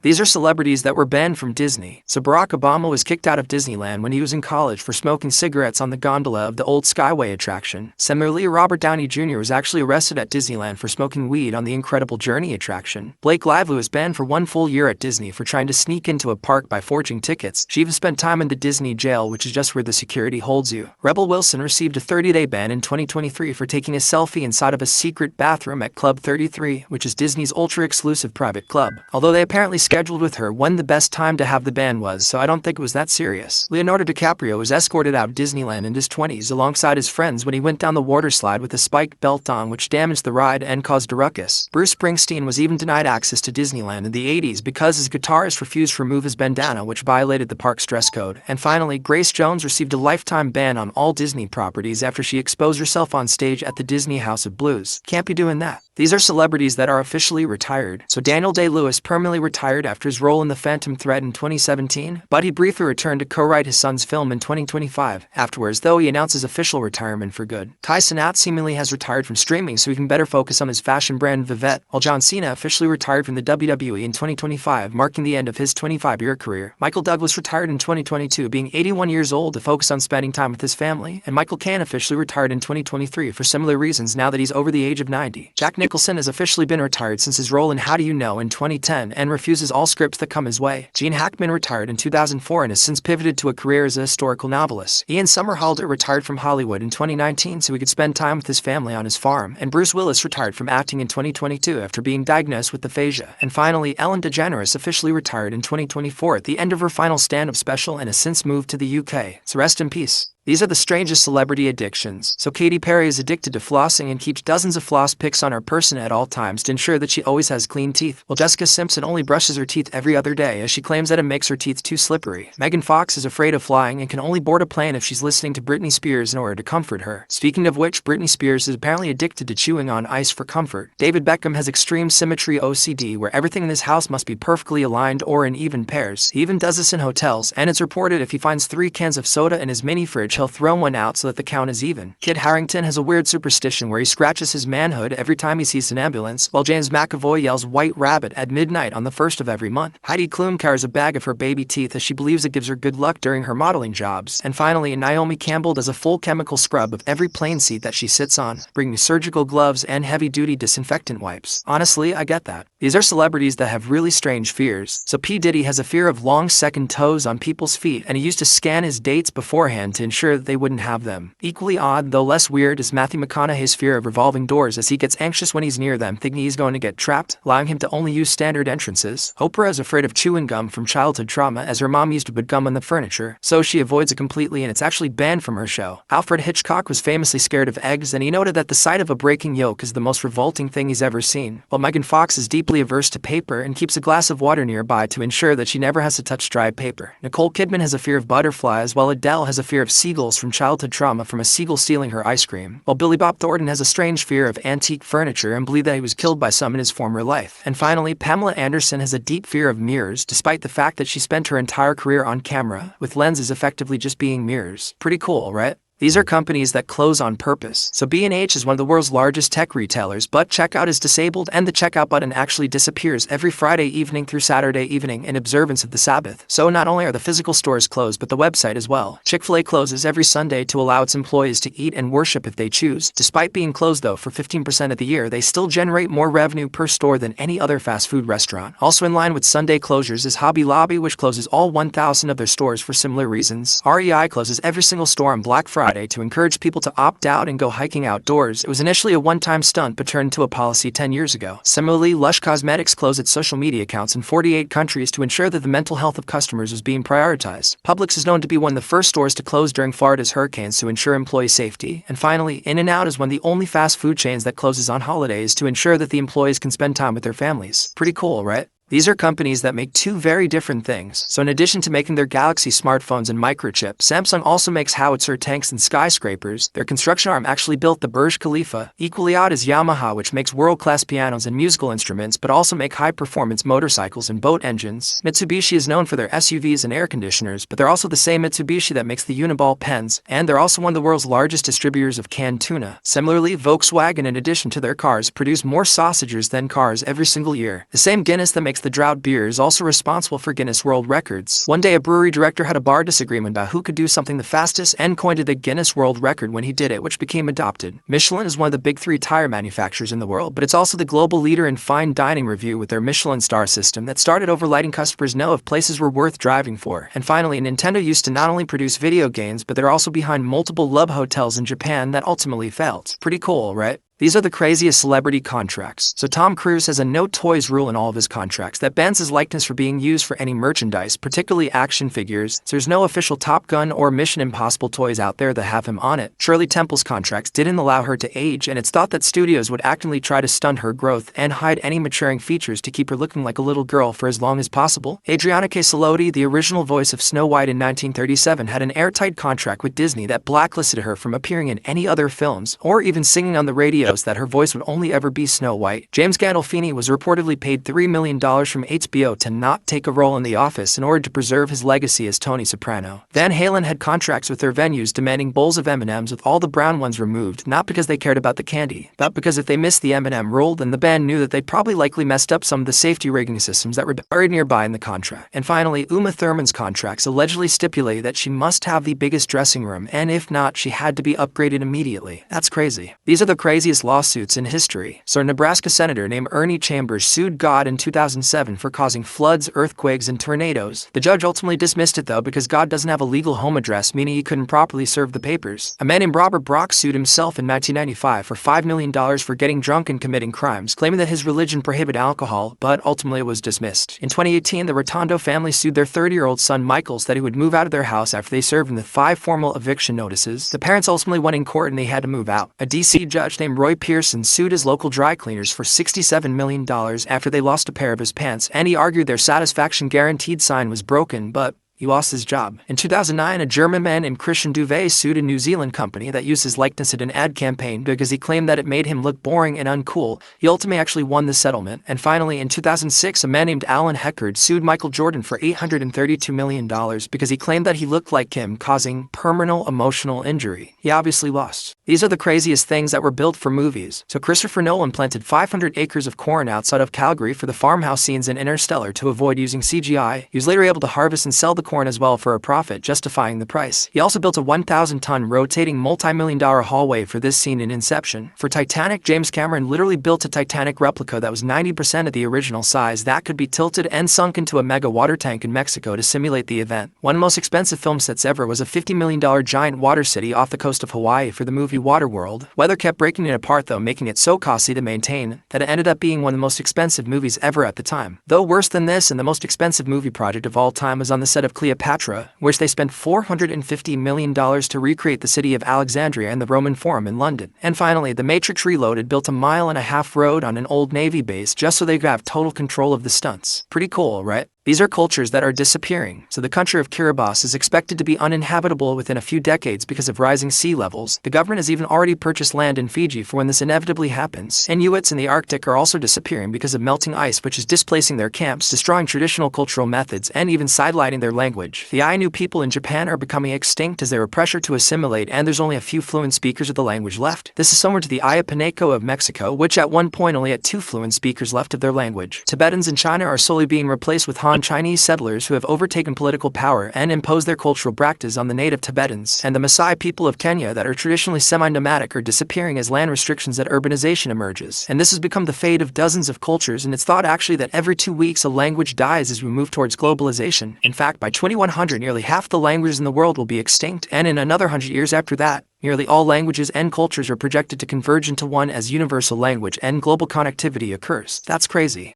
These are celebrities that were banned from Disney. So Barack Obama was kicked out of Disneyland when he was in college for smoking cigarettes on the gondola of the old Skyway attraction. Similarly, Robert Downey Jr. was actually arrested at Disneyland for smoking weed on the Incredible Journey attraction. Blake Lively was banned for 1 full year at Disney for trying to sneak into a park by forging tickets. She even spent time in the Disney jail, which is just where the security holds you. Rebel Wilson received a 30-day ban in 2023 for taking a selfie inside of a secret bathroom at Club 33, which is Disney's ultra-exclusive private club. Although they apparently scheduled with her when the best time to have the ban was, so I don't think it was that serious. Leonardo DiCaprio was escorted out of Disneyland in his 20s alongside his friends when he went down the water slide with a spiked belt on, which damaged the ride and caused a ruckus. Bruce Springsteen was even denied access to Disneyland in the 80s because his guitarist refused to remove his bandana, which violated the park's dress code. And finally, Grace Jones received a lifetime ban on all Disney properties after she exposed herself on stage at the Disney House of Blues. Can't be doing that. These are celebrities that are officially retired. So Daniel Day-Lewis permanently retired after his role in The Phantom Thread in 2017, but he briefly returned to co-write his son's film in 2025. Afterwards, though, he announced his official retirement for good. Kai Cenat seemingly has retired from streaming so he can better focus on his fashion brand Vivette, while John Cena officially retired from the WWE in 2025, marking the end of his 25-year career. Michael Douglas retired in 2022, being 81 years old, to focus on spending time with his family, and Michael Caine officially retired in 2023 for similar reasons now that he's over the age of 90. Jack Nicholson has officially been retired since his role in How Do You Know in 2010 and refuses all scripts that come his way. Gene Hackman retired in 2004 and has since pivoted to a career as a historical novelist. Ian Somerhalder retired from Hollywood in 2019 so he could spend time with his family on his farm, and Bruce Willis retired from acting in 2022 after being diagnosed with aphasia. And finally, Ellen DeGeneres officially retired in 2024 at the end of her final stand-up special and has since moved to the UK. So rest in peace. These are the strangest celebrity addictions. So Katy Perry is addicted to flossing and keeps dozens of floss picks on her person at all times to ensure that she always has clean teeth, while Jessica Simpson only brushes her teeth every other day as she claims that it makes her teeth too slippery. Megan Fox is afraid of flying and can only board a plane if she's listening to Britney Spears in order to comfort her. Speaking of which, Britney Spears is apparently addicted to chewing on ice for comfort. David Beckham has extreme symmetry OCD, where everything in his house must be perfectly aligned or in even pairs. He even does this in hotels, and it's reported if he finds 3 cans of soda in his mini fridge, he'll throw one out so that the count is even. Kit Harington has a weird superstition where he scratches his manhood every time he sees an ambulance, while James McAvoy yells "White Rabbit" at midnight on the 1st of every month. Heidi Klum carries a bag of her baby teeth as she believes it gives her good luck during her modeling jobs. And finally, Naomi Campbell does a full chemical scrub of every plane seat that she sits on, bringing surgical gloves and heavy-duty disinfectant wipes. Honestly, I get that. These are celebrities that have really strange fears. So P. Diddy has a fear of long second toes on people's feet, and he used to scan his dates beforehand to ensure that they wouldn't have them. Equally odd, though less weird, is Matthew McConaughey's fear of revolving doors, as he gets anxious when he's near them, thinking he's going to get trapped, allowing him to only use standard entrances. Oprah is afraid of chewing gum from childhood trauma, as her mom used to put gum on the furniture, so she avoids it completely and it's actually banned from her show. Alfred Hitchcock was famously scared of eggs, and he noted that the sight of a breaking yolk is the most revolting thing he's ever seen. While Megan Fox is deeply averse to paper and keeps a glass of water nearby to ensure that she never has to touch dry paper. Nicole Kidman has a fear of butterflies, while Adele has a fear of seagulls from childhood trauma from a seagull stealing her ice cream, while Billy Bob Thornton has a strange fear of antique furniture and believed that he was killed by some in his former life. And finally, Pamela Anderson has a deep fear of mirrors, despite the fact that she spent her entire career on camera, with lenses effectively just being mirrors. Pretty cool, right? These are companies that close on purpose. So B&H is one of the world's largest tech retailers, but checkout is disabled and the checkout button actually disappears every Friday evening through Saturday evening in observance of the Sabbath. So not only are the physical stores closed, but the website as well. Chick-fil-A closes every Sunday to allow its employees to eat and worship if they choose. Despite being closed though for 15% of the year, they still generate more revenue per store than any other fast food restaurant. Also in line with Sunday closures is Hobby Lobby, which closes all 1,000 of their stores for similar reasons. REI closes every single store on Black Friday to encourage people to opt out and go hiking outdoors. It was initially a one-time stunt but turned into a policy 10 years ago. Similarly, Lush Cosmetics closed its social media accounts in 48 countries to ensure that the mental health of customers was being prioritized. Publix is known to be one of the first stores to close during Florida's hurricanes to ensure employee safety. And finally, In-N-Out is one of the only fast food chains that closes on holidays to ensure that the employees can spend time with their families. Pretty cool, right? These are companies that make two very different things. So in addition to making their Galaxy smartphones and microchip, Samsung also makes howitzer tanks and skyscrapers. Their construction arm actually built the Burj Khalifa. Equally odd is Yamaha, which makes world-class pianos and musical instruments, but also make high-performance motorcycles and boat engines. Mitsubishi is known for their SUVs and air conditioners, but they're also the same Mitsubishi that makes the Uniball pens, and they're also one of the world's largest distributors of canned tuna. Similarly, Volkswagen, in addition to their cars, produce more sausages than cars every single year. The same Guinness that makes makes the drought beer is also responsible for Guinness World Records. One day a brewery director had a bar disagreement about who could do something the fastest and coined it the Guinness World Record when he did it, which became adopted. Michelin is one of the big 3 tire manufacturers in the world, but it's also the global leader in fine dining review with their Michelin star system that started over letting customers know if places were worth driving for. And finally, Nintendo used to not only produce video games, but they're also behind multiple love hotels in Japan that ultimately failed. Pretty cool, right? These are the craziest celebrity contracts. So Tom Cruise has a no toys rule in all of his contracts that bans his likeness for being used for any merchandise, particularly action figures. So there's no official Top Gun or Mission Impossible toys out there that have him on it. Shirley Temple's contracts didn't allow her to age, and it's thought that studios would actively try to stunt her growth and hide any maturing features to keep her looking like a little girl for as long as possible. Adriana Caselotti, the original voice of Snow White in 1937, had an airtight contract with Disney that blacklisted her from appearing in any other films or even singing on the radio that her voice would only ever be Snow White. James Gandolfini was reportedly paid $3 million from HBO to not take a role in The Office in order to preserve his legacy as Tony Soprano. Van Halen had contracts with their venues demanding bowls of M&Ms with all the brown ones removed, not because they cared about the candy, but because if they missed the M&M rule, then the band knew that they'd probably likely messed up some of the safety rigging systems that were buried nearby in the contract. And finally, Uma Thurman's contracts allegedly stipulate that she must have the biggest dressing room, and if not, she had to be upgraded immediately. That's crazy. These are the craziest lawsuits in history. So a Nebraska senator named Ernie Chambers sued God in 2007 for causing floods, earthquakes, and tornadoes. The judge ultimately dismissed it though because God doesn't have a legal home address, meaning he couldn't properly serve the papers. A man named Robert Brock sued himself in 1995 for $5 million for getting drunk and committing crimes, claiming that his religion prohibited alcohol, but ultimately it was dismissed. In 2018, the Rotondo family sued their 30-year-old son Michael that he would move out of their house after they served him with 5 formal eviction notices. The parents ultimately won in court and they had to move out. A DC judge named Roy Pearson sued his local dry cleaners for $67 million after they lost a pair of his pants, and he argued their satisfaction guaranteed sign was broken, but he lost his job. In 2009, a German man named Christian Duvet sued a New Zealand company that used his likeness in an ad campaign because he claimed that it made him look boring and uncool. He ultimately actually won the settlement. And finally, in 2006, a man named Alan Heckard sued Michael Jordan for $832 million because he claimed that he looked like him, causing permanent emotional injury. He obviously lost. These are the craziest things that were built for movies. So Christopher Nolan planted 500 acres of corn outside of Calgary for the farmhouse scenes in Interstellar to avoid using CGI. He was later able to harvest and sell the corn as well for a profit, justifying the price. He also built a 1,000-ton rotating multi-million-dollar hallway for this scene in Inception. For Titanic, James Cameron literally built a Titanic replica that was 90% of the original size that could be tilted and sunk into a mega water tank in Mexico to simulate the event. One of the most expensive film sets ever was a $50 million giant water city off the coast of Hawaii for the movie Waterworld. Weather kept breaking it apart though, making it so costly to maintain that it ended up being one of the most expensive movies ever at the time. Though worse than this, and the most expensive movie project of all time was on the set of Cleopatra, which they spent $450 million to recreate the city of Alexandria and the Roman Forum in London. And finally, The Matrix Reloaded built a 1.5-mile road on an old Navy base just so they could have total control of the stunts. Pretty cool, right? These are cultures that are disappearing, so the country of Kiribati is expected to be uninhabitable within a few decades because of rising sea levels. The government has even already purchased land in Fiji for when this inevitably happens. Inuits in the Arctic are also disappearing because of melting ice, which is displacing their camps, destroying traditional cultural methods, and even sidelining their language. The Ainu people in Japan are becoming extinct as they were pressured to assimilate, and there's only a few fluent speakers of the language left. This is similar to the Ayapaneco of Mexico, which at one point only had 2 fluent speakers left of their language. Tibetans in China are slowly being replaced with Han Chinese settlers who have overtaken political power and imposed their cultural practice on the native Tibetans, and the Maasai people of Kenya that are traditionally semi-nomadic are disappearing as land restrictions and urbanization emerges. And this has become the fate of dozens of cultures, and it's thought actually that every 2 weeks a language dies as we move towards globalization. In fact, by 2100, nearly half the languages in the world will be extinct, and in another 100 years after that, nearly all languages and cultures are projected to converge into one as universal language and global connectivity occurs. That's crazy.